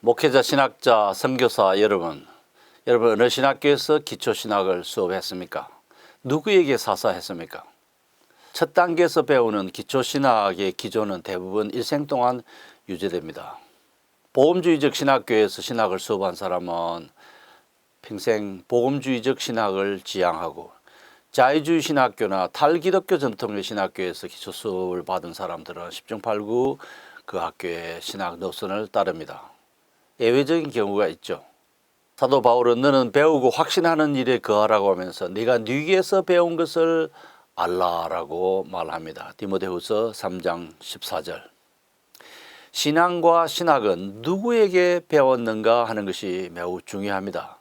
목회자, 신학자, 선교사 여러분 어느 신학교에서 기초신학을 수업했습니까? 누구에게 사사했습니까? 첫 단계에서 배우는 기초신학의 기조는 대부분 일생 동안 유지됩니다. 복음주의적 신학교에서 신학을 수업한 사람은 평생 복음주의적 신학을 지향하고, 자유주의 신학교나 탈기독교 전통의 신학교에서 기초 수업을 받은 사람들은 10중 8구 그 학교의 신학 노선을 따릅니다. 예외적인 경우가 있죠. 사도 바울은 너는 배우고 확신하는 일에 거하라고 하면서 네가 네게서 배운 것을 알라라고 말합니다. 디모데후서 3장 14절. 신앙과 신학은 누구에게 배웠는가 하는 것이 매우 중요합니다.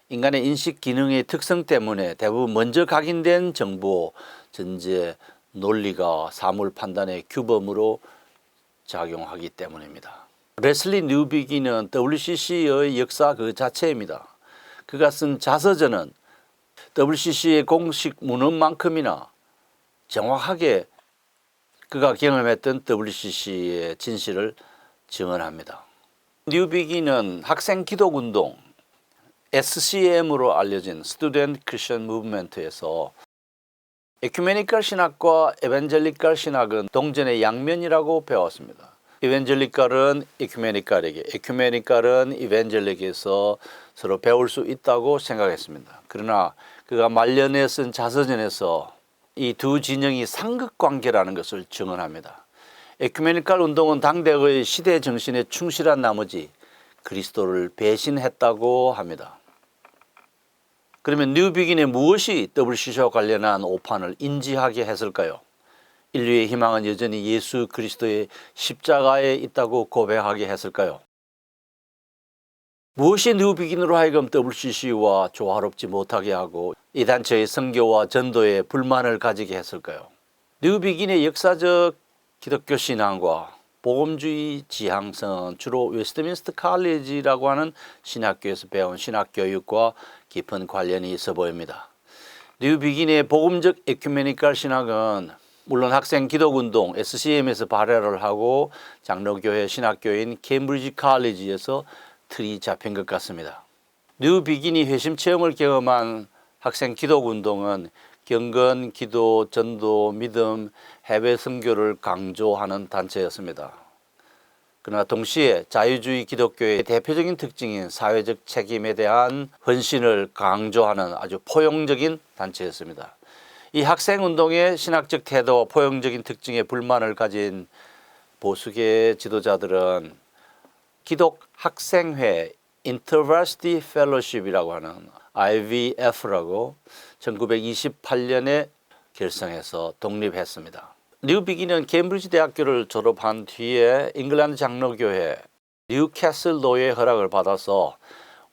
인간의 인식 기능의 특성 때문에 대부분 먼저 각인된 정보, 전제, 논리가 사물 판단의 규범으로 작용하기 때문입니다. 레슬리 뉴비기는 WCC의 역사 그 자체입니다. 그가 쓴 자서전은 WCC의 공식 문헌만큼이나 정확하게 그가 경험했던 WCC의 진실을 증언합니다. 뉴비기는 학생 기독운동 SCM으로 알려진 Student Christian Movement에서 에큐메니컬 신학과 에반젤리컬 신학은 동전의 양면이라고 배웠습니다. 이벤젤리컬은 에큐메니컬에게, 에큐메니컬은 이벤젤릭에서 서로 배울 수 있다고 생각했습니다. 그러나 그가 말년에 쓴 자서전에서 이 두 진영이 상극관계라는 것을 증언합니다. 에큐메니컬 운동은 당대의 시대 정신에 충실한 나머지 그리스도를 배신했다고 합니다. 그러면 뉴비긴의 무엇이 WCC와 관련한 오판을 인지하게 했을까요? 인류의 희망은 여전히 예수 그리스도의 십자가에 있다고 고백하게 했을까요? 무엇이 뉴비긴으로 하여금 WCC와 조화롭지 못하게 하고 이 단체의 선교와 전도에 불만을 가지게 했을까요? 뉴비긴의 역사적 기독교 신앙과 복음주의 지향성은 주로 웨스트민스터 칼리지라고 하는 신학교에서 배운 신학교육과 깊은 관련이 있어 보입니다. 뉴비긴의 복음적 에큐메니컬 신학은 물론 학생 기독운동 SCM에서 발해를 하고 장로교회 신학교인 케임브리지 칼리지에서 틀이 잡힌 것 같습니다. 뉴비긴이 회심 체험을 경험한 학생 기독운동은 경건, 기도, 전도, 믿음, 해외 선교를 강조하는 단체였습니다. 그러나 동시에 자유주의 기독교의 대표적인 특징인 사회적 책임에 대한 헌신을 강조하는 아주 포용적인 단체였습니다. 이 학생운동의 신학적 태도와 포용적인 특징에 불만을 가진 보수계 지도자들은 기독학생회 Intervarsity Fellowship이라고 하는 IVF라고 1928년에 결성해서 독립했습니다. 뉴비긴은 케임브리지 대학교를 졸업한 뒤에 잉글랜드 장로교회 뉴캐슬 노예 허락을 받아서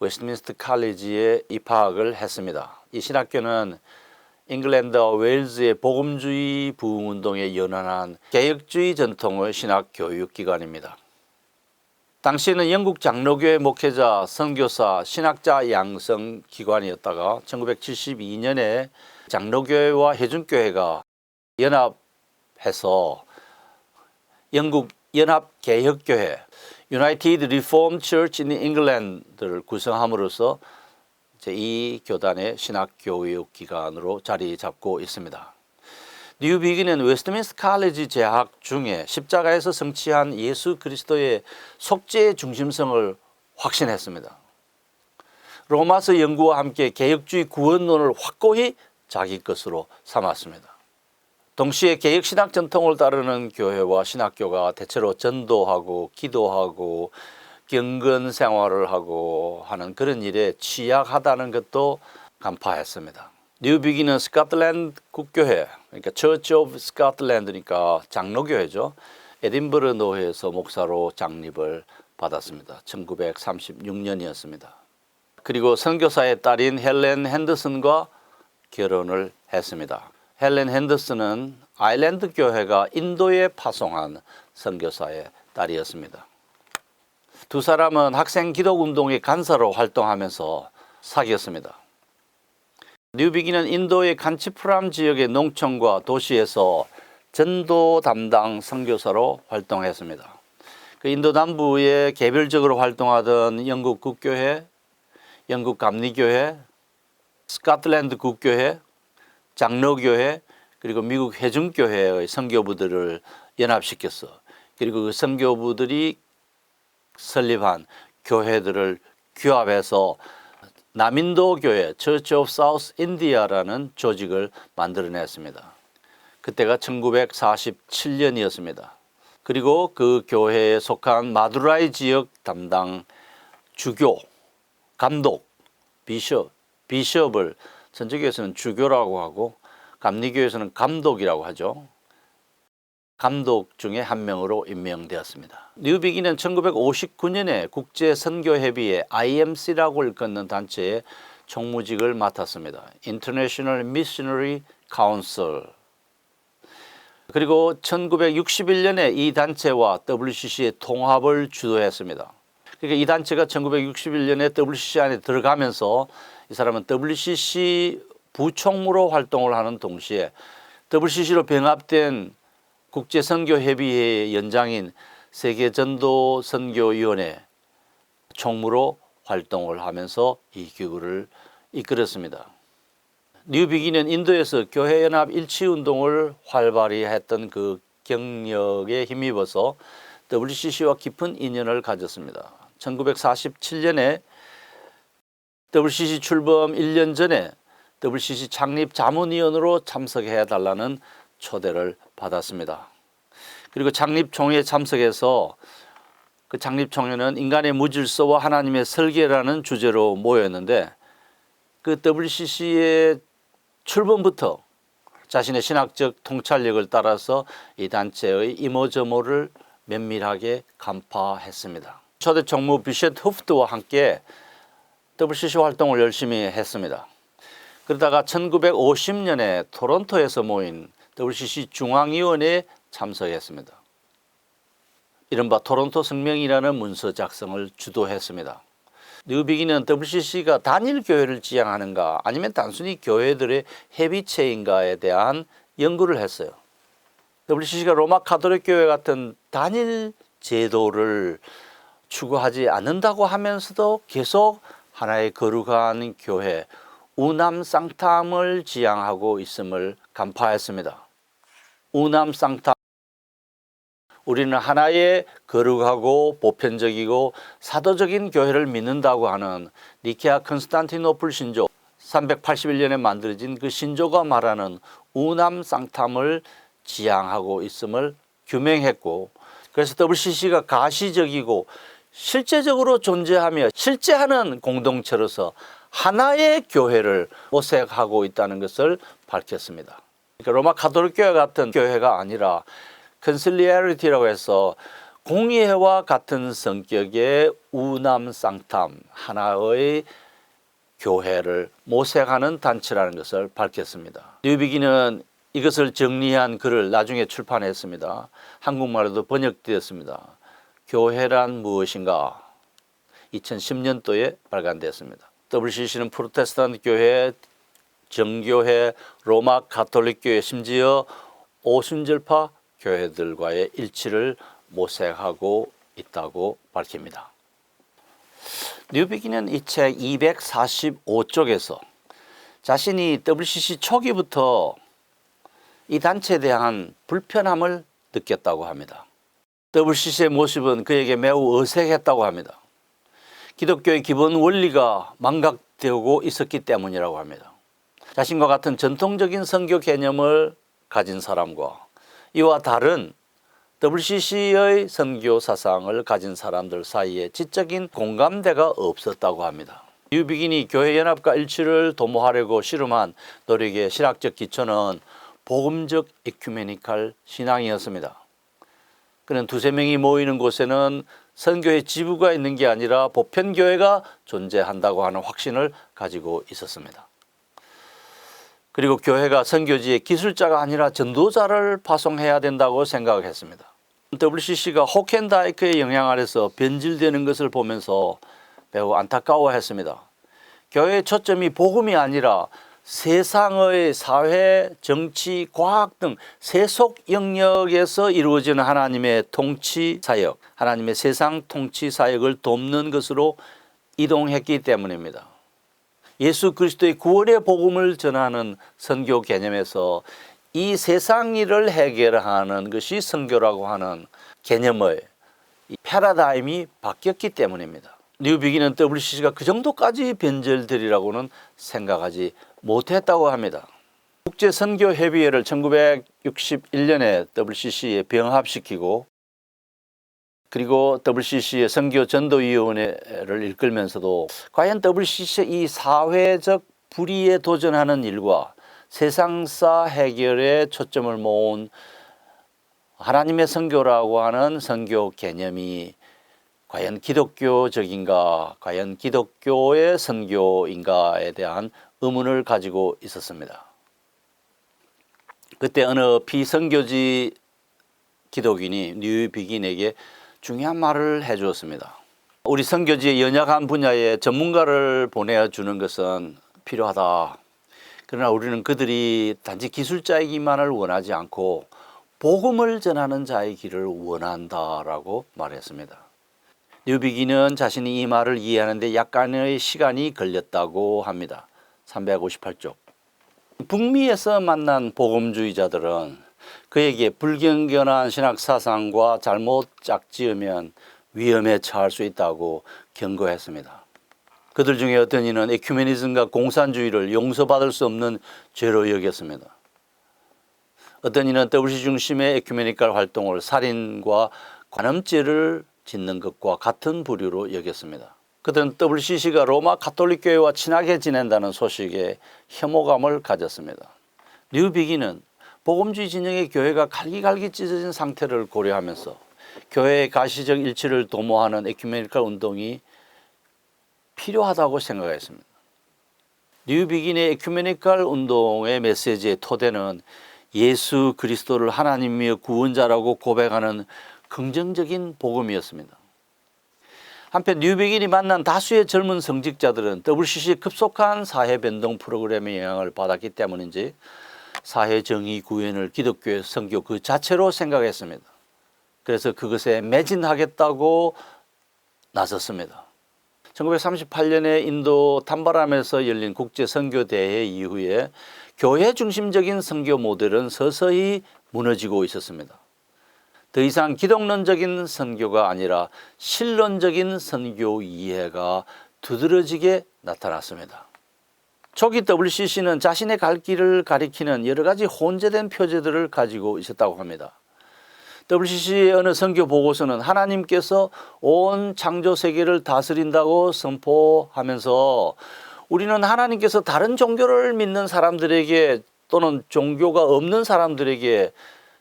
웨스트민스터 칼리지에 입학을 했습니다. 이 신학교는 잉글랜드와 웨일즈의 복음주의 부흥운동에 연연한 개혁주의 전통의 신학 교육기관입니다. 당시에는 영국 장로교회 목회자, 선교사, 신학자 양성 기관이었다가 1972년에 장로교회와 해준교회가 연합해서 영국 연합개혁교회 United Reformed Church in England를 구성함으로써 이 교단의 신학교육기관으로 자리 잡고 있습니다. 뉴비긴은 웨스트민스터 칼리지 재학 중에 십자가에서 성취한 예수 그리스도의 속죄의 중심성을 확신했습니다. 로마서 연구와 함께 개혁주의 구원론을 확고히 자기 것으로 삼았습니다. 동시에 개혁신학 전통을 따르는 교회와 신학교가 대체로 전도하고 기도하고 경건 생활을 하고 하는 그런 일에 취약하다는 것도 간파했습니다. 뉴비긴은 스코틀랜드 국교회, 그러니까 Church of Scotland니까 장로교회죠. 에딘버러 노회에서 목사로 장립을 받았습니다. 1936년이었습니다. 그리고 선교사의 딸인 헬렌 핸더슨과 결혼을 했습니다. 헬렌 핸더슨은 아일랜드 교회가 인도에 파송한 선교사의 딸이었습니다. 두 사람은 학생 기독운동의 간사로 활동하면서 사귀었습니다. 뉴비긴은 인도의 칸치푸람 지역의 농촌과 도시에서 전도 담당 선교사로 활동했습니다. 그 인도 남부에 개별적으로 활동하던 영국 국교회, 영국 감리교회, 스코틀랜드 국교회, 장로교회, 그리고 미국 회중교회의 선교부들을 연합시켰어. 그리고 그 선교부들이 설립한 교회들을 규합해서 남인도 교회, Church of South India라는 조직을 만들어냈습니다. 그때가 1947년이었습니다. 그리고 그 교회에 속한 마두라이 지역 담당 주교, 감독, 비숍을 천주교에서는 주교라고 하고 감리교에서는 감독이라고 하죠. 감독 중에 한 명으로 임명되었습니다. 뉴비기는 1959년에 국제선교협의회 IMC라고 일컫는 단체의 총무직을 맡았습니다. International Missionary Council. 그리고 1961년에 이 단체와 WCC의 통합을 주도했습니다. 그러니까 이 단체가 1961년에 WCC 안에 들어가면서 이 사람은 WCC 부총무로 활동을 하는 동시에 WCC로 병합된 국제선교협의회의 연장인 세계전도선교위원회 총무로 활동을 하면서 이 기구를 이끌었습니다. 뉴비기는 인도에서 교회연합 일치운동을 활발히 했던 그 경력에 힘입어서 WCC와 깊은 인연을 가졌습니다. 1947년에 WCC 출범 1년 전에 WCC 창립 자문위원으로 참석해 달라는 초대를 받았습니다. 그리고 창립총회에 참석해서 그 창립총회는 인간의 무질서와 하나님의 설계라는 주제로 모였는데 그 WCC의 출범부터 자신의 신학적 통찰력을 따라서 이 단체의 이모저모를 면밀하게 간파했습니다. 초대 총무 비셰트 후프트와 함께 WCC 활동을 열심히 했습니다. 그러다가 1950년에 토론토에서 모인 WCC 중앙위원회에 참석했습니다. 이른바 토론토 성명이라는 문서 작성을 주도했습니다. 뉴비기는 WCC가 단일 교회를 지향하는가 아니면 단순히 교회들의 협의체인가에 대한 연구를 했어요. WCC가 로마 가톨릭 교회 같은 단일 제도를 추구하지 않는다고 하면서도 계속 하나의 거룩한 교회, 우남 쌍탐을 지향하고 있음을 간파했습니다. 우남 쌍탐, 우리는 하나의 거룩하고 보편적이고 사도적인 교회를 믿는다고 하는 니케아 컨스탄티노플 신조 381년에 만들어진 그 신조가 말하는 우남 쌍탐을 지향하고 있음을 규명했고, 그래서 WCC가 가시적이고 실제적으로 존재하며 실제하는 공동체로서 하나의 교회를 모색하고 있다는 것을 밝혔습니다. 그러니까 로마 가톨릭 교회 같은 교회가 아니라 컨실리아리티라고 해서 공의회와 같은 성격의 우남 쌍탐, 하나의 교회를 모색하는 단체라는 것을 밝혔습니다. 뉴비기는 이것을 정리한 글을 나중에 출판했습니다. 한국말로도 번역되었습니다. 교회란 무엇인가? 2010년도에 발간됐습니다. WCC는 프로테스탄트 교회, 정교회, 로마 가톨릭 교회, 심지어 오순절파 교회들과의 일치를 모색하고 있다고 밝힙니다. 뉴비기는 이 책 245쪽에서 자신이 WCC 초기부터 이 단체에 대한 불편함을 느꼈다고 합니다. WCC의 모습은 그에게 매우 어색했다고 합니다. 기독교의 기본 원리가 망각되고 있었기 때문이라고 합니다. 자신과 같은 전통적인 선교 개념을 가진 사람과 이와 다른 WCC의 선교 사상을 가진 사람들 사이에 지적인 공감대가 없었다고 합니다. 뉴비긴이 교회연합과 일치를 도모하려고 씨름한 노력의 신학적 기초는 복음적 에큐메니칼 신앙이었습니다. 그는 두세 명이 모이는 곳에는 선교의 지부가 있는 게 아니라 보편교회가 존재한다고 하는 확신을 가지고 있었습니다. 그리고 교회가 선교지에 기술자가 아니라 전도자를 파송해야 된다고 생각했습니다. WCC가 호켄다이크의 영향 아래서 변질되는 것을 보면서 매우 안타까워했습니다. 교회의 초점이 복음이 아니라 세상의 사회, 정치, 과학 등 세속 영역에서 이루어지는 하나님의 통치 사역, 하나님의 세상 통치 사역을 돕는 것으로 이동했기 때문입니다. 예수 그리스도의 구원의 복음을 전하는 선교 개념에서 이 세상 일을 해결하는 것이 선교라고 하는 개념의 패러다임이 바뀌었기 때문입니다. 뉴비기는 WCC가 그 정도까지 변절되리라고는 생각하지 못했다고 합니다. 국제선교협의회를 1961년에 WCC에 병합시키고 그리고 WCC의 선교전도위원회를 이끌면서도 과연 WCC의 이 사회적 불의에 도전하는 일과 세상사 해결에 초점을 모은 하나님의 선교라고 하는 선교 개념이 과연 기독교적인가, 과연 기독교의 선교인가에 대한 의문을 가지고 있었습니다. 그때 어느 비선교지 기독인이 뉴비긴에게 중요한 말을 해주었습니다. 우리 선교지의 연약한 분야에 전문가를 보내주는 것은 필요하다. 그러나 우리는 그들이 단지 기술자이기만을 원하지 않고 복음을 전하는 자의 길을 원한다라고 말했습니다. 뉴비긴은 자신이 이 말을 이해하는데 약간의 시간이 걸렸다고 합니다. 358쪽. 북미에서 만난 복음주의자들은 그에게 불경건한 신학 사상과 잘못 짝지으면 위험에 처할 수 있다고 경고했습니다. 그들 중에 어떤 이는 에큐메니즘과 공산주의를 용서받을 수 없는 죄로 여겼습니다. 어떤 이는 WC 중심의 에큐메니컬 활동을 살인과 관음죄를 짓는 것과 같은 부류로 여겼습니다. 그들은 WCC가 로마 가톨릭 교회와 친하게 지낸다는 소식에 혐오감을 가졌습니다. 뉴비긴은 복음주의 진영의 교회가 갈기갈기 찢어진 상태를 고려하면서 교회의 가시적 일치를 도모하는 에큐메니컬 운동이 필요하다고 생각했습니다. 뉴비긴의 에큐메니컬 운동의 메시지의 토대는 예수 그리스도를 하나님의 구원자라고 고백하는 긍정적인 복음이었습니다. 한편 뉴비긴이 만난 다수의 젊은 성직자들은 WCC의 급속한 사회변동 프로그램의 영향을 받았기 때문인지 사회정의 구현을 기독교의 선교 그 자체로 생각했습니다. 그래서 그것에 매진하겠다고 나섰습니다. 1938년에 인도 담바람에서 열린 국제선교대회 이후에 교회 중심적인 선교 모델은 서서히 무너지고 있었습니다. 더 이상 기독론적인 선교가 아니라 실론적인 선교 이해가 두드러지게 나타났습니다. 초기 WCC는 자신의 갈 길을 가리키는 여러 가지 혼재된 표제들을 가지고 있었다고 합니다. WCC의 어느 선교 보고서는 하나님께서 온 창조 세계를 다스린다고 선포하면서 우리는 하나님께서 다른 종교를 믿는 사람들에게 또는 종교가 없는 사람들에게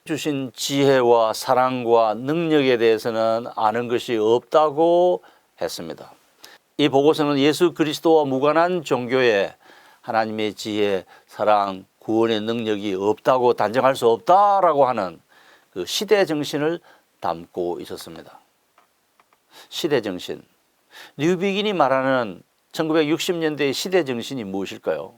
주신 지혜와 사랑과 능력에 대해서는 아는 것이 없다고 했습니다. 이 보고서는 예수 그리스도와 무관한 종교에 하나님의 지혜, 사랑, 구원의 능력이 없다고 단정할 수 없다라고 하는 그 시대 정신을 담고 있었습니다. 시대 정신. 뉴비긴이 말하는 1960년대의 시대 정신이 무엇일까요?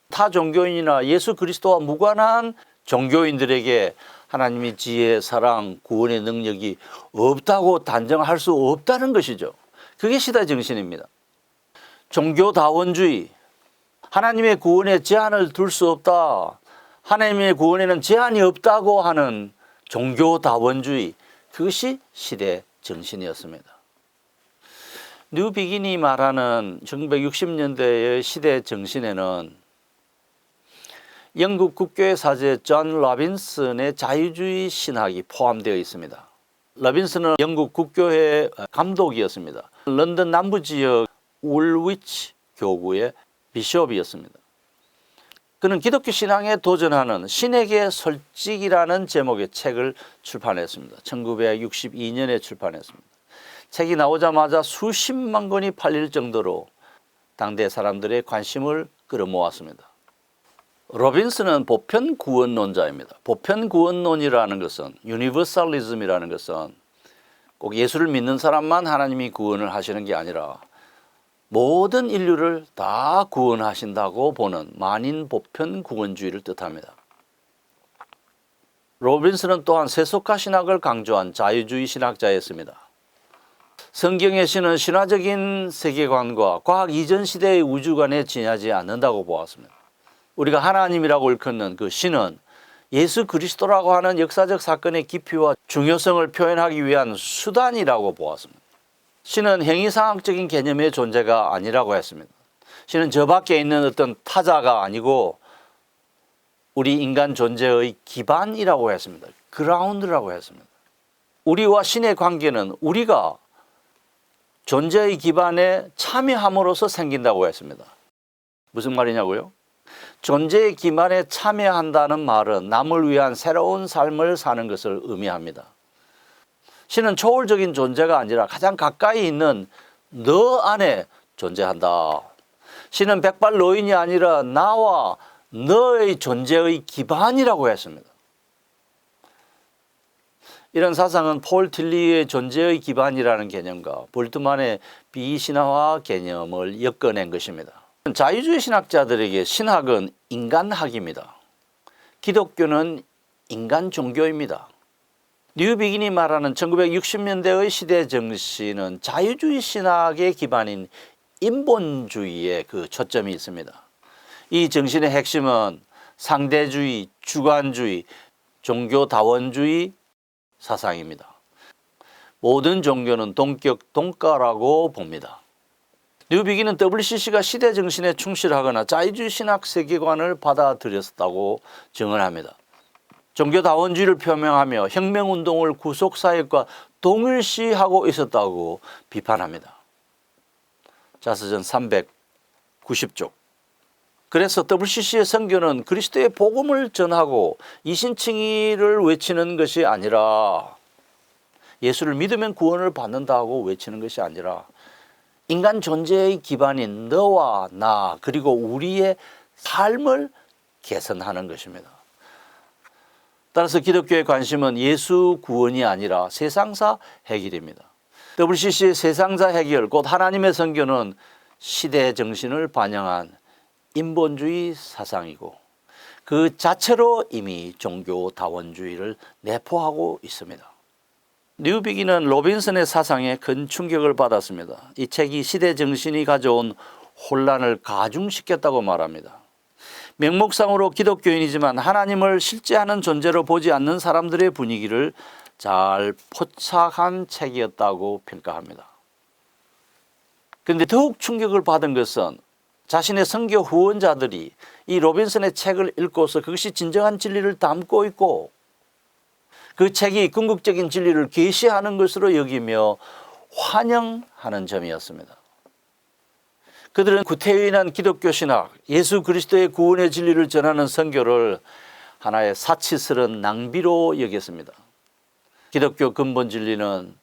타 종교인이나 예수 그리스도와 무관한 종교인들에게 하나님의 지혜, 사랑, 구원의 능력이 없다고 단정할 수 없다는 것이죠. 그게 시대 정신입니다. 종교다원주의, 하나님의 구원에 제한을 둘 수 없다. 하나님의 구원에는 제한이 없다고 하는 종교다원주의, 그것이 시대 정신이었습니다. 뉴비긴이 말하는 1960년대의 시대 정신에는 영국 국교의 사제 존 로빈슨의 자유주의 신학이 포함되어 있습니다. 로빈슨은 영국 국교회 감독이었습니다. 런던 남부지역 울위치 교구의 비숍이었습니다. 그는 기독교 신앙에 도전하는 신에게 솔직이라는 제목의 책을 출판했습니다. 1962년에 출판했습니다. 책이 나오자마자 수십만 권이 팔릴 정도로 당대 사람들의 관심을 끌어모았습니다. 로빈슨은 보편 구원론자입니다. 보편 구원론이라는 것은 유니버설리즘이라는 것은 꼭 예수를 믿는 사람만 하나님이 구원을 하시는 게 아니라 모든 인류를 다 구원하신다고 보는 만인 보편 구원주의를 뜻합니다. 로빈슨은 또한 세속화 신학을 강조한 자유주의 신학자였습니다. 성경의 신은 신화적인 세계관과 과학 이전 시대의 우주관에 지나지 않는다고 보았습니다. 우리가 하나님이라고 일컫는 그 신은 예수 그리스도라고 하는 역사적 사건의 깊이와 중요성을 표현하기 위한 수단이라고 보았습니다. 신은 행위상학적인 개념의 존재가 아니라고 했습니다. 신은 저 밖에 있는 어떤 타자가 아니고 우리 인간 존재의 기반이라고 했습니다. 그라운드라고 했습니다. 우리와 신의 관계는 우리가 존재의 기반에 참여함으로써 생긴다고 했습니다. 무슨 말이냐고요? 존재의 기반에 참여한다는 말은 남을 위한 새로운 삶을 사는 것을 의미합니다. 신은 초월적인 존재가 아니라 가장 가까이 있는 너 안에 존재한다. 신은 백발노인이 아니라 나와 너의 존재의 기반이라고 했습니다. 이런 사상은 폴 틸리의 존재의 기반이라는 개념과 볼트만의 비신화화 개념을 엮어낸 것입니다. 자유주의 신학자들에게 신학은 인간학입니다. 기독교는 인간 종교입니다. 뉴비긴이 말하는 1960년대의 시대 정신은 자유주의 신학의 기반인 인본주의에 그 초점이 있습니다. 이 정신의 핵심은 상대주의, 주관주의, 종교다원주의 사상입니다. 모든 종교는 동격 동가라고 봅니다. 뉴비긴은 WCC가 시대 정신에 충실하거나 자유주의 신학 세계관을 받아들였다고 증언합니다. 종교다원주의를 표명하며 혁명운동을 구속사역과 동일시하고 있었다고 비판합니다. 자서전 390쪽. 그래서 WCC의 선교는 그리스도의 복음을 전하고 이신칭의를 외치는 것이 아니라 예수를 믿으면 구원을 받는다고 외치는 것이 아니라 인간 존재의 기반인 너와 나 그리고 우리의 삶을 개선하는 것입니다. 따라서 기독교의 관심은 예수 구원이 아니라 세상사 해결입니다. WCC의 세상사 해결 곧 하나님의 선교는 시대 정신을 반영한 인본주의 사상이고 그 자체로 이미 종교다원주의를 내포하고 있습니다. 뉴비긴은 로빈슨의 사상에 큰 충격을 받았습니다. 이 책이 시대 정신이 가져온 혼란을 가중시켰다고 말합니다. 명목상으로 기독교인이지만 하나님을 실제하는 존재로 보지 않는 사람들의 분위기를 잘 포착한 책이었다고 평가합니다. 그런데 더욱 충격을 받은 것은 자신의 선교 후원자들이 이 로빈슨의 책을 읽고서 그것이 진정한 진리를 담고 있고 그 책이 궁극적인 진리를 계시하는 것으로 여기며 환영하는 점이었습니다. 그들은 구태의인한 기독교 신학, 예수 그리스도의 구원의 진리를 전하는 선교를 하나의 사치스러운 낭비로 여겼습니다. 기독교 근본 진리는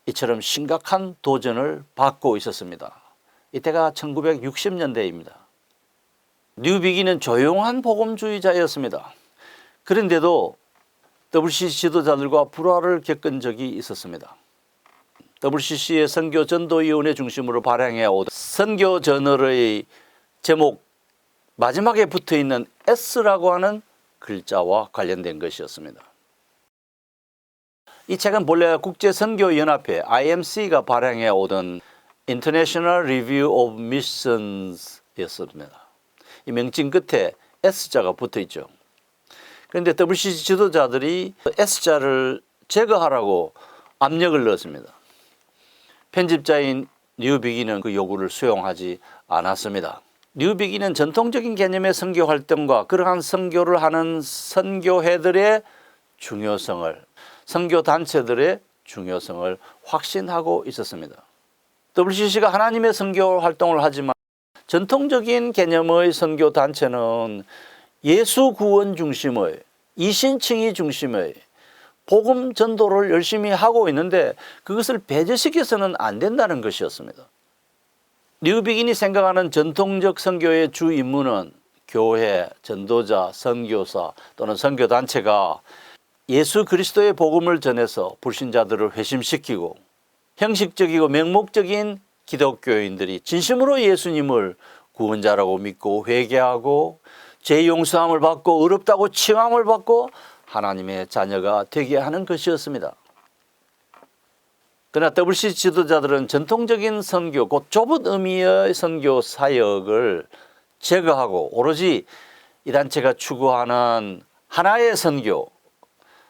이처럼 심각한 도전을 받고 있었습니다. 이때가 1960년대입니다. 뉴비긴은 조용한 복음주의자였습니다. 그런데도 WCC 지도자들과 불화를 겪은 적이 있었습니다. WCC의 선교 전도위원회 중심으로 발행해 오던 선교 저널의 제목 마지막에 붙어있는 S라고 하는 글자와 관련된 것이었습니다. 이 책은 본래 국제선교연합회 IMC가 발행해 오던 International Review of Missions였습니다. 이 명칭 끝에 S자가 붙어있죠. 그런데 WCC 지도자들이 S자를 제거하라고 압력을 넣었습니다. 편집자인 뉴비긴은 그 요구를 수용하지 않았습니다. 뉴비긴은 전통적인 개념의 선교 활동과 그러한 선교를 하는 선교회들의 중요성을, 선교 단체들의 중요성을 확신하고 있었습니다. WCC가 하나님의 선교 활동을 하지만 전통적인 개념의 선교 단체는 예수 구원 중심의, 이신칭의 중심의 복음 전도를 열심히 하고 있는데 그것을 배제시켜서는 안 된다는 것이었습니다. 뉴비긴이 생각하는 전통적 선교의 주 임무는 교회, 전도자, 선교사 또는 선교단체가 예수 그리스도의 복음을 전해서 불신자들을 회심시키고 형식적이고 맹목적인 기독교인들이 진심으로 예수님을 구원자라고 믿고 회개하고 죄 용서함을 받고 의롭다고 칭함을 받고 하나님의 자녀가 되게 하는 것이었습니다. 그러나 WC 지도자들은 전통적인 선교, 곧 좁은 의미의 선교 사역을 제거하고 오로지 이 단체가 추구하는 하나의 선교,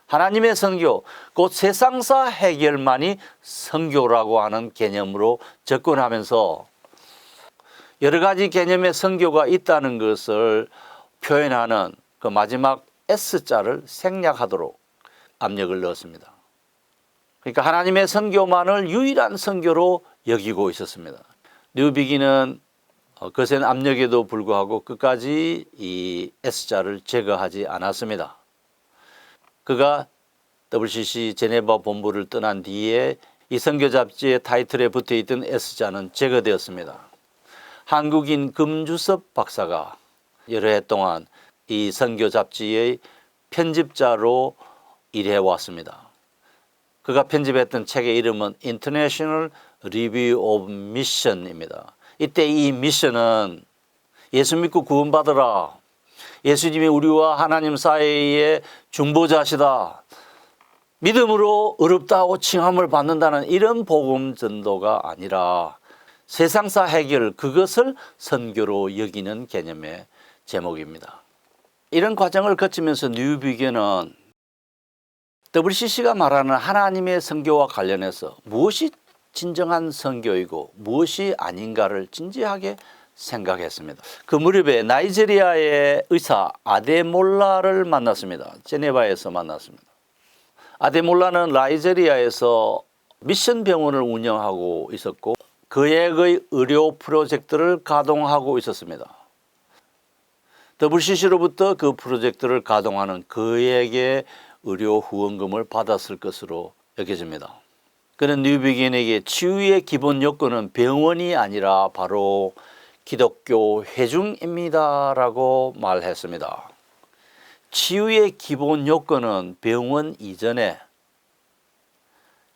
하나님의 선교, 곧 세상사 해결만이 선교라고 하는 개념으로 접근하면서 여러 가지 개념의 선교가 있다는 것을 표현하는 그 마지막 S자를 생략하도록 압력을 넣었습니다. 그러니까 하나님의 선교만을 유일한 선교로 여기고 있었습니다. 뉴비기는 거센 압력에도 불구하고 끝까지 이 S자를 제거하지 않았습니다. 그가 WCC 제네바 본부를 떠난 뒤에 이 선교 잡지의 타이틀에 붙어있던 S자는 제거되었습니다. 한국인 금주섭 박사가 여러 해 동안 이 선교 잡지의 편집자로 일해왔습니다. 그가 편집했던 책의 이름은 International Review of Mission입니다. 이때 이 미션은 예수 믿고 구원받으라, 예수님이 우리와 하나님 사이의 중보자시다, 믿음으로 의롭다고 칭함을 받는다는 이런 복음 전도가 아니라 세상사 해결, 그것을 선교로 여기는 개념의 제목입니다. 이런 과정을 거치면서 뉴비견은 WCC가 말하는 하나님의 선교와 관련해서 무엇이 진정한 선교이고 무엇이 아닌가를 진지하게 생각했습니다. 그 무렵에 나이지리아의 의사 아데몰라를 만났습니다. 제네바에서 만났습니다. 아데몰라는 나이지리아에서 미션 병원을 운영하고 있었고 그의 의료 프로젝트를 가동하고 있었습니다. WCC로부터 그 프로젝트를 가동하는 그에게 의료 후원금을 받았을 것으로 여겨집니다. 그는 뉴비긴에게 치유의 기본 요건은 병원이 아니라 바로 기독교 회중입니다라고 말했습니다. 치유의 기본 요건은 병원 이전에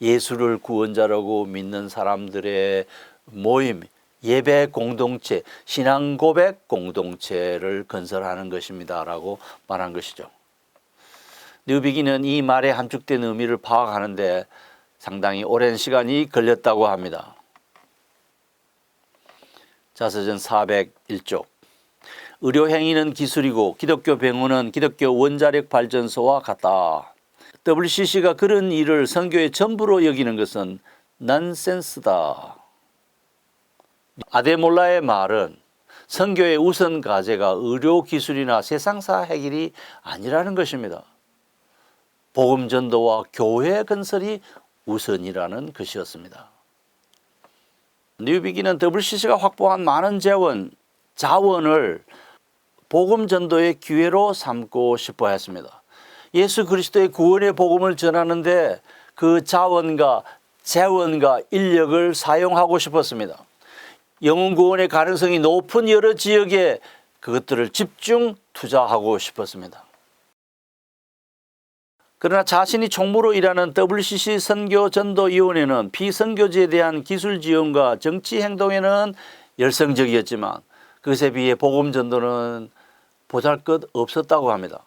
예수를 구원자라고 믿는 사람들의 모임, 예배 공동체, 신앙 고백 공동체를 건설하는 것입니다라고 말한 것이죠. 뉴비긴은 이 말의 함축된 의미를 파악하는데 상당히 오랜 시간이 걸렸다고 합니다. 자서전 401쪽. 의료행위는 기술이고 기독교 병원은 기독교 원자력 발전소와 같다. WCC가 그런 일을 선교의 전부로 여기는 것은 넌센스다. 아데몰라의 말은 선교의 우선 과제가 의료기술이나 세상사 해결이 아니라는 것입니다. 복음 전도와 교회 건설이 우선이라는 것이었습니다. 뉴비기는 WCC가 확보한 많은 자원을 복음 전도의 기회로 삼고 싶어 했습니다. 예수 그리스도의 구원의 복음을 전하는데 그 자원과 재원과 인력을 사용하고 싶었습니다. 영혼 구원의 가능성이 높은 여러 지역에 그것들을 집중 투자하고 싶었습니다. 그러나 자신이 총무로 일하는 WCC 선교전도위원회는 비선교지에 대한 기술 지원과 정치 행동에는 열성적이었지만 그것에 비해 복음 전도는 보잘것없었다고 합니다.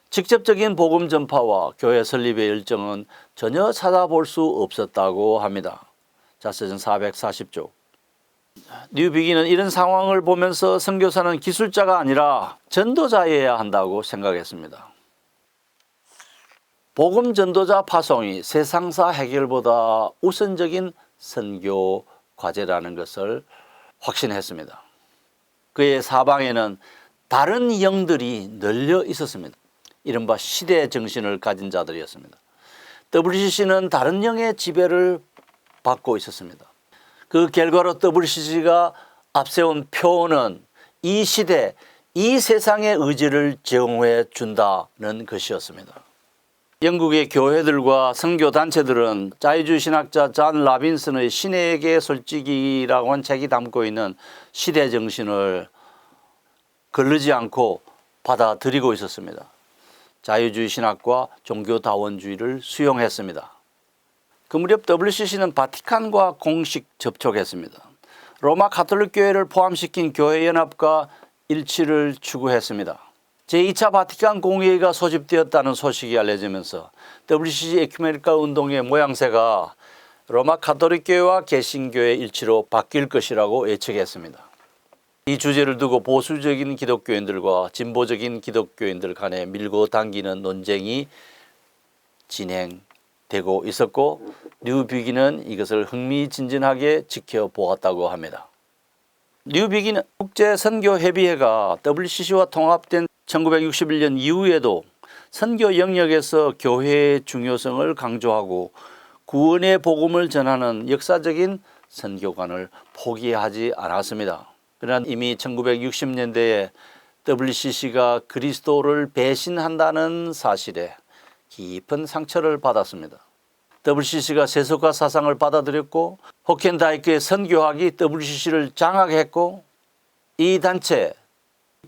직접적인 복음 전파와 교회 설립의 열정은 전혀 찾아볼 수 없었다고 합니다. 자서전 440쪽. 뉴비기는 이런 상황을 보면서 선교사는 기술자가 아니라 전도자여야 한다고 생각했습니다. 복음 전도자 파송이 세상사 해결보다 우선적인 선교 과제라는 것을 확신했습니다. 그의 사방에는 다른 영들이 널려 있었습니다. 이른바 시대 정신을 가진 자들이었습니다. WCC는 다른 영의 지배를 받고 있었습니다. 그 결과로 WCC가 앞세운 표어는 이 시대, 이 세상의 의지를 제공해 준다는 것이었습니다. 영국의 교회들과 선교단체들은 자유주의 신학자 존 라빈슨의 신에게 솔직이라고 한 책이 담고 있는 시대 정신을 거르지 않고 받아들이고 있었습니다. 자유주의 신학과 종교다원주의를 수용했습니다. 그 무렵 WCC는 바티칸과 공식 접촉했습니다. 로마 가톨릭 교회를 포함시킨 교회연합과 일치를 추구했습니다. 제2차 바티칸 공의회가 소집되었다는 소식이 알려지면서 WCC 에큐메니컬 운동의 모양새가 로마 가톨릭 교회와 개신교의 일치로 바뀔 것이라고 예측했습니다. 이 주제를 두고 보수적인 기독교인들과 진보적인 기독교인들 간에 밀고 당기는 논쟁이 진행되고 있었고 뉴비기는 이것을 흥미진진하게 지켜보았다고 합니다. 뉴비기는 국제선교협의회가 WCC와 통합된 1961년 이후에도 선교 영역에서 교회의 중요성을 강조하고 구원의 복음을 전하는 역사적인 선교관을 포기하지 않았습니다. 그러나 이미 1960년대에 WCC가 그리스도를 배신한다는 사실에 깊은 상처를 받았습니다. WCC가 세속화 사상을 받아들였고 호켄다이크의 선교학이 WCC를 장악했고 이 단체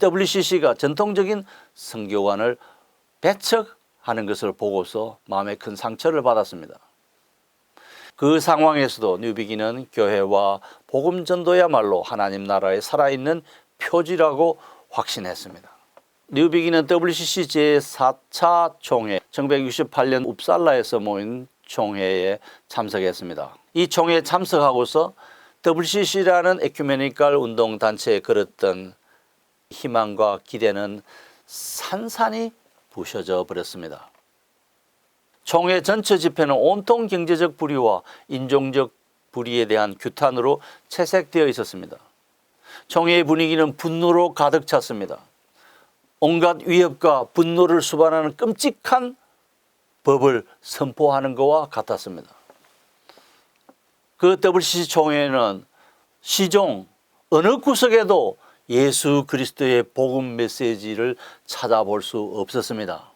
WCC가 전통적인 선교관을 배척하는 것을 보고서 마음에 큰 상처를 받았습니다. 그 상황에서도 뉴비기는 교회와 복음 전도야말로 하나님 나라의 살아있는 표지라고 확신했습니다. 뉴비기는 WCC 제4차 총회 1968년 웁살라에서 모인 총회에 참석했습니다. 이 총회에 참석하고서 WCC라는 에큐메니컬 운동단체에 걸었던 희망과 기대는 산산이 부셔져 버렸습니다. 총회 전체 집회는 온통 경제적 불의와 인종적 불의에 대한 규탄으로 채색되어 있었습니다. 총회의 분위기는 분노로 가득 찼습니다. 온갖 위협과 분노를 수반하는 끔찍한 법을 선포하는 것과 같았습니다. 그 WCC 총회에는 시종 어느 구석에도 예수 그리스도의 복음 메시지를 찾아볼 수 없었습니다.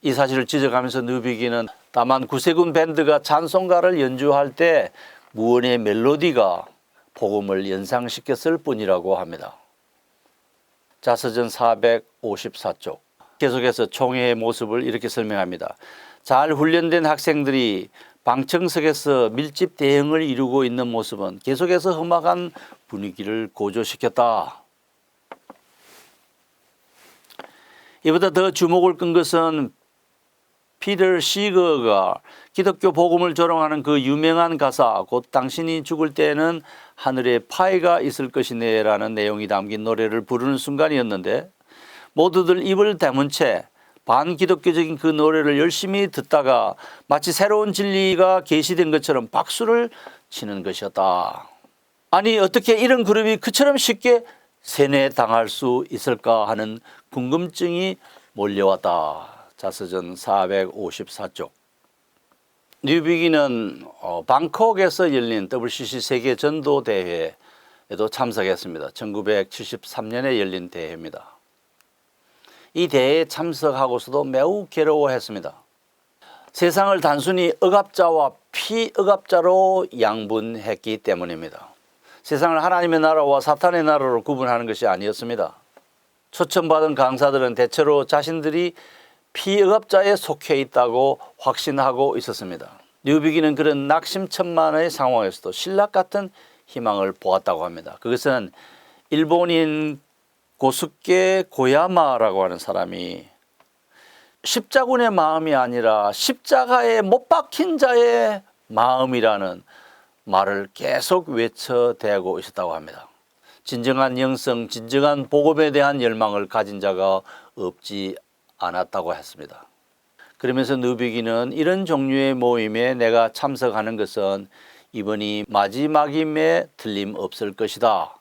이 사실을 지적하면서 뉴비기는 다만 구세군 밴드가 찬송가를 연주할 때 무언의 멜로디가 복음을 연상시켰을 뿐이라고 합니다. 자서전 454쪽 계속해서 총회의 모습을 이렇게 설명합니다. 잘 훈련된 학생들이 방청석에서 밀집 대응을 이루고 있는 모습은 계속해서 험악한 분위기를 고조시켰다. 이보다 더 주목을 끈 것은 피터 시거가 기독교 복음을 조롱하는 그 유명한 가사 곧 당신이 죽을 때에는 하늘에 파이가 있을 것이네 라는 내용이 담긴 노래를 부르는 순간이었는데 모두들 입을 다문 채 반기독교적인 그 노래를 열심히 듣다가 마치 새로운 진리가 계시된 것처럼 박수를 치는 것이었다. 아니 어떻게 이런 그룹이 그처럼 쉽게 세뇌당할 수 있을까 하는 궁금증이 몰려왔다. 자서전 454쪽. 뉴비기는 방콕에서 열린 WCC 세계 전도 대회에도 참석했습니다. 1973년에 열린 대회입니다. 이 대회에 참석하고서도 매우 괴로워했습니다. 세상을 단순히 억압자와 피억압자로 양분했기 때문입니다. 세상을 하나님의 나라와 사탄의 나라로 구분하는 것이 아니었습니다. 초청받은 강사들은 대체로 자신들이 피억압자에 속해 있다고 확신하고 있었습니다. 뉴비기는 그런 낙심천만의 상황에서도 신락 같은 희망을 보았다고 합니다. 그것은 일본인 고스케 고야마라고 하는 사람이 십자군의 마음이 아니라 십자가에 못 박힌 자의 마음이라는 말을 계속 외쳐대고 있었다고 합니다. 진정한 영성, 진정한 복음에 대한 열망을 가진 자가 없지 않았다고 했습니다. 그러면서 뉴비기는 이런 종류의 모임에 내가 참석하는 것은 이번이 마지막임에 틀림없을 것이다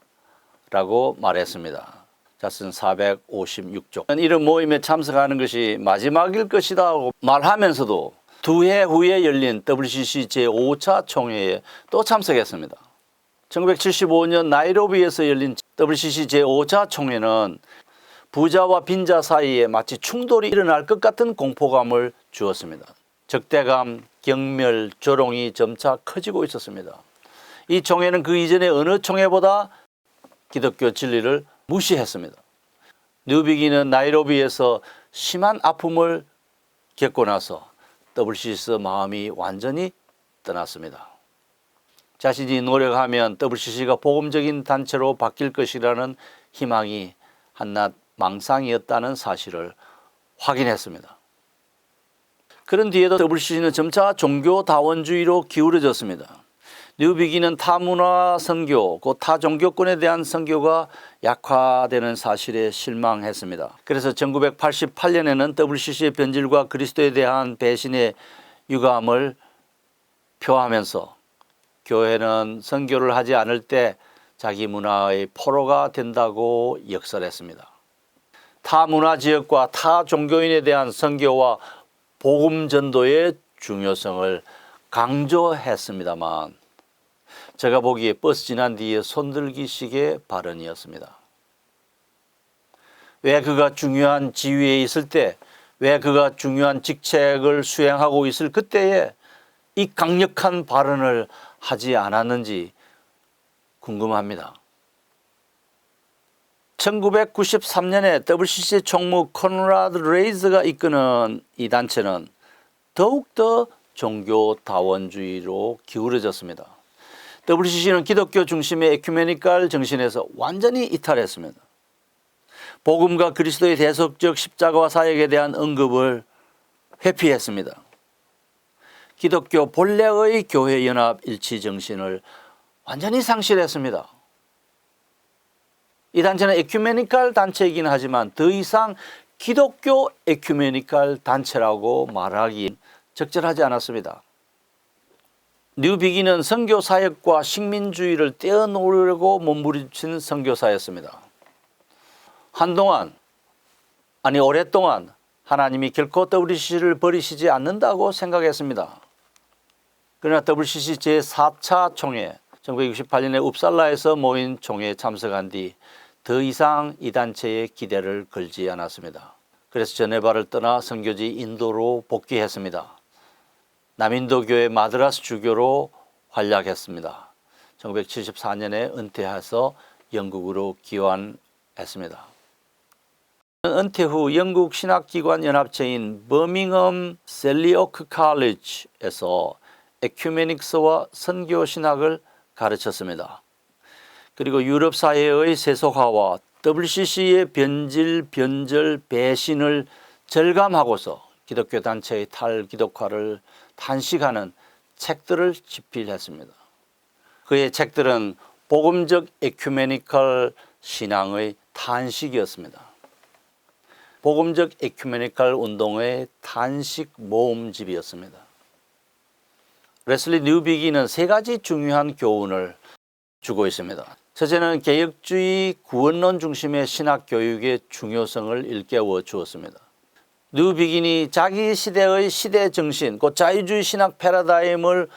라고 말했습니다. 자서전 456쪽. 이런 모임에 참석하는 것이 마지막일 것이다 고 말하면서도 두 해 후에 열린 WCC 제5차 총회에 또 참석했습니다. 1975년 나이로비에서 열린 WCC 제5차 총회는 부자와 빈자 사이에 마치 충돌이 일어날 것 같은 공포감을 주었습니다. 적대감, 경멸, 조롱이 점차 커지고 있었습니다. 이 총회는 그 이전의 어느 총회보다 기독교 진리를 무시했습니다. 뉴비기는 나이로비에서 심한 아픔을 겪고 나서 WCC에서 마음이 완전히 떠났습니다. 자신이 노력하면 WCC가 복음적인 단체로 바뀔 것이라는 희망이 한낱 망상이었다는 사실을 확인했습니다. 그런 뒤에도 WCC는 점차 종교다원주의로 기울어졌습니다. 뉴비기는 타문화 선교, 곧 타종교권에 대한 선교가 약화되는 사실에 실망했습니다. 그래서 1988년에는 WCC의 변질과 그리스도에 대한 배신의 유감을 표하면서 교회는 선교를 하지 않을 때 자기 문화의 포로가 된다고 역설했습니다. 타문화 지역과 타종교인에 대한 선교와 복음 전도의 중요성을 강조했습니다만 제가 보기에 버스 지난 뒤에 손들기식의 발언이었습니다. 왜 그가 중요한 지위에 있을 때, 왜 그가 중요한 직책을 수행하고 있을 그때에 이 강력한 발언을 하지 않았는지 궁금합니다. 1993년에 WCC 총무 코너라드 레이즈가 이끄는 이 단체는 더욱더 종교다원주의로 기울어졌습니다. WCC는 기독교 중심의 에큐메니칼 정신에서 완전히 이탈했습니다. 복음과 그리스도의 대속적 십자가와 사역에 대한 언급을 회피했습니다. 기독교 본래의 교회 연합 일치 정신을 완전히 상실했습니다. 이 단체는 에큐메니칼 단체이긴 하지만 더 이상 기독교 에큐메니칼 단체라고 말하기 적절하지 않았습니다. 뉴비기는 선교 사역과 식민주의를 떼어놓으려고 몸부림친 선교사였습니다. 오랫동안 하나님이 결코 WCC를 버리시지 않는다고 생각했습니다. 그러나 WCC 제4차 총회 1968년에 웁살라에서 모인 총회에 참석한 뒤 더 이상 이 단체에 기대를 걸지 않았습니다. 그래서 제네바를 떠나 선교지 인도로 복귀했습니다. 남인도 교회 마드라스 주교로 활약했습니다. 1974년에 은퇴해서 영국으로 귀환했습니다. 은퇴 후 영국 신학기관 연합체인 버밍엄 셀리오크 칼리지에서 에큐메닉스와 선교신학을 가르쳤습니다. 그리고 유럽 사회의 세속화와 WCC의 변질, 변절, 배신을 절감하고서 기독교 단체의 탈기독화를 탄식하는 책들을 집필했습니다. 그의 책들은 복음적 에큐메니컬 신앙의 탄식이었습니다. 복음적 에큐메니컬 운동의 탄식 모음집이었습니다. 레슬리 뉴비기는 세 가지 중요한 교훈을 주고 있습니다. 첫째는 개혁주의 구원론 중심의 신학 교육의 중요성을 일깨워 주었습니다. 뉴비긴이 자기 시대의 시대 정신, 곧 자유주의 신학 패러다임을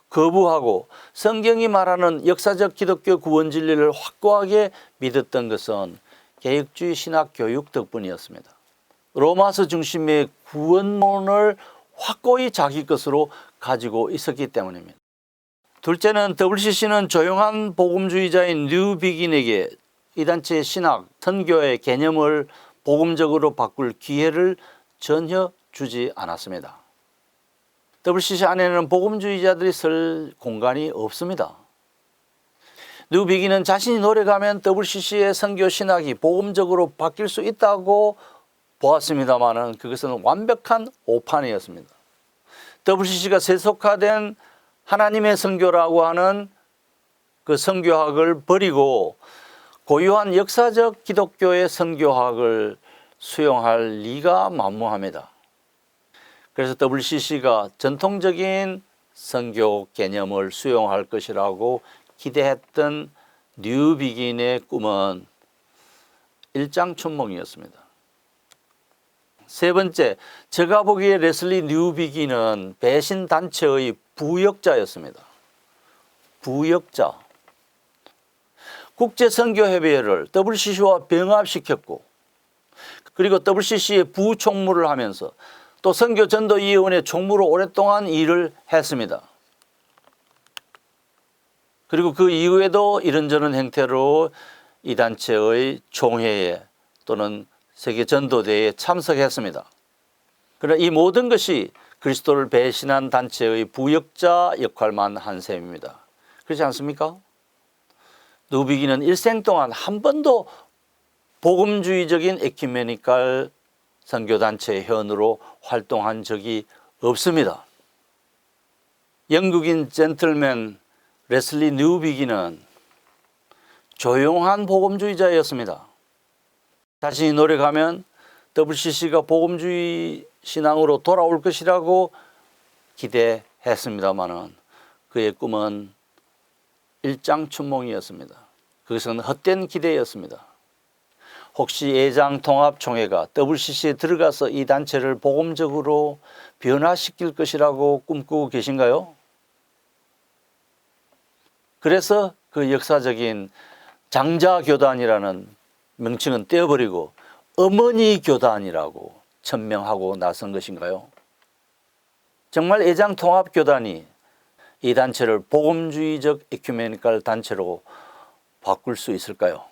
거부하고 성경이 말하는 역사적 기독교 구원 진리를 확고하게 믿었던 것은 개혁주의 신학 교육 덕분이었습니다. 로마서 중심의 구원론을 확고히 자기 것으로 가지고 있었기 때문입니다. 둘째는 WCC는 조용한 복음주의자인 뉴비긴에게 이 단체의 신학, 선교의 개념을 복음적으로 바꿀 기회를 전혀 주지 않았습니다. WCC 안에는 복음주의자들이 설 공간이 없습니다. 뉴비긴은 자신이 노력하면 WCC의 선교 신학이 복음적으로 바뀔 수 있다고 보았습니다만 그것은 완벽한 오판이었습니다. WCC가 세속화된 하나님의 선교라고 하는 그 선교학을 버리고 고유한 역사적 기독교의 선교학을 수용할 리가 만무합니다. 그래서 WCC가 전통적인 선교 개념을 수용할 것이라고 기대했던 뉴비긴의 꿈은 일장춘몽이었습니다. 세 번째, 제가 보기에 레슬리 뉴비긴은 배신 단체의 부역자였습니다. 부역자. 국제선교협의회를 WCC와 병합시켰고 그리고 WCC의 부총무를 하면서 또 선교전도위원회 총무로 오랫동안 일을 했습니다. 그리고 그 이후에도 이런저런 행태로 이 단체의 총회에 또는 세계전도대회에 참석했습니다. 그러나 이 모든 것이 그리스도를 배신한 단체의 부역자 역할만 한 셈입니다. 그렇지 않습니까? 뉴비기는 일생 동안 한 번도 복음주의적인 에큐메니칼 선교단체의 회원으로 활동한 적이 없습니다. 영국인 젠틀맨 레슬리 뉴비기는 조용한 복음주의자였습니다. 자신이 노력하면 WCC가 복음주의 신앙으로 돌아올 것이라고 기대했습니다마는 그의 꿈은 일장춘몽이었습니다. 그것은 헛된 기대였습니다. 혹시 예장통합총회가 WCC에 들어가서 이 단체를 복음적으로 변화시킬 것이라고 꿈꾸고 계신가요? 그래서 그 역사적인 장자교단이라는 명칭은 떼어버리고 어머니 교단이라고 천명하고 나선 것인가요? 정말 예장통합교단이 이 단체를 복음주의적 에큐메니칼 단체로 바꿀 수 있을까요?